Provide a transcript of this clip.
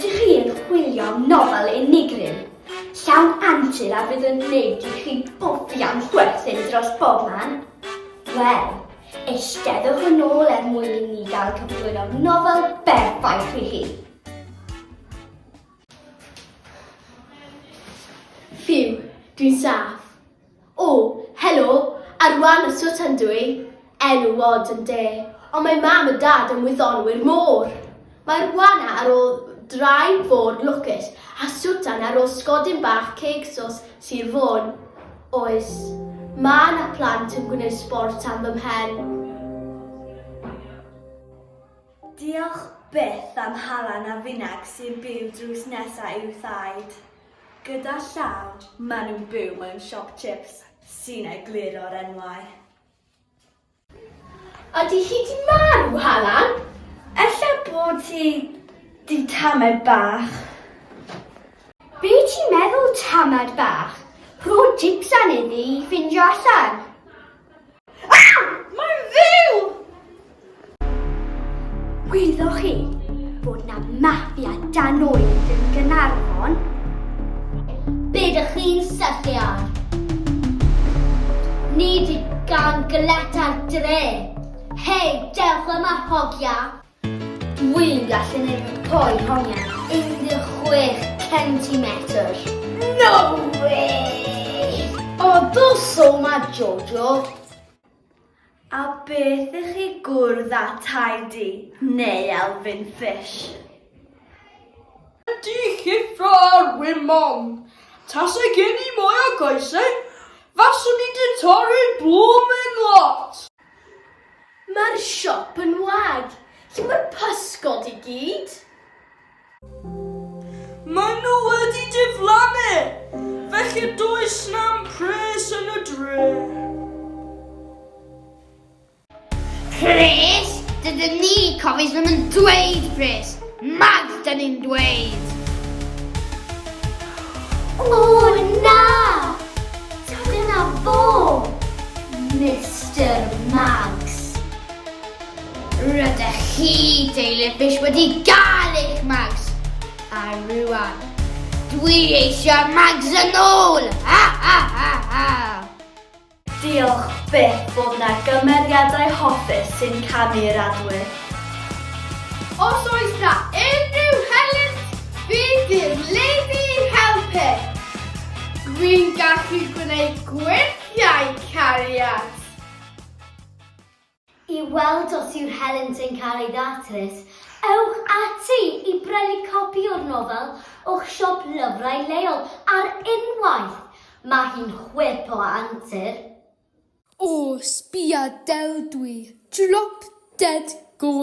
Ydych chi yn chwilio am nofel unigryw, llawn antur a fydd yn gwneud i chi bwfia'n chwerthin dros bob man? Wel, eisteddwch yn ôl mwyn i ni gael cyflwyn o'r nofel berffaith i chi. Phew, dwi'n saff. O, helo, Arwana Swtan dwi. Enw Od yn de, ond mae mam a dad yn wyddonwyr môr. Mae Arwana ar ôl draen fod lwcus a Swtan ar ôl sgodyn bach ceg sos Sir Fôn. Oes, ma' na plant yn gwneud sport am fy mhen. Diolch byth am Halan a Finag sy'n byw drws nesaf i'w thaid. Gyda llaw, maen nhw'n byw mewn siop chips sy'n egluro'r enwau. Ydy hi di marw, Halan? Ella bod ti di tamed bach. Be ti'n meddwl tamad bach? Rho chips an iddi i ffindio allan. Mae'n fyw! Gwyddoch chi bod na maffia dan oed yn Gaernarfon? Be dych chi'n syllu ar? Nid gan gyleta'r dre. Hei, dewch yma hogia. Dwi'n gallu neud poi hongian 16 centimetr. No way! O, dos o ma, Jojo. A beth ych chi gwrdd a Tidy neu Elfyn Fish? Ydy gyfrol wymon. Tasau gen i mwy o goesau, faswn i di torri blwmin lot. Mae'r siop yn wag. Lle mae'r pysgod i gyd? Maen nhw wedi diflannu, felly does na'm pres yn y dre. Pres? Dydyn ni cofis ddim yn dweud pres. Mag dyn ni'n dweud. O na! Dyna fo! Mr Mags. Rydych chi, deulu fish, wedi gael eich mags. A rwan, dwi eisiau mags yn ôl. Ha, ha, ha, ha. Diolch byth bod na gymeriadau hoffus sy'n canu'r adwyr. Os oes na unrhyw helynt, bydd i'r lady helper. Dwi'n gallu gwneud gwerthiau cariad. I weld os yw'r helynt yn cael ei ddatrys, ewch ati i brynu copi o'r nofel o'ch siop lyfrau leol ar unwaith. Mae hi'n chwip o antur. O, sbia del dwi. Drop dead go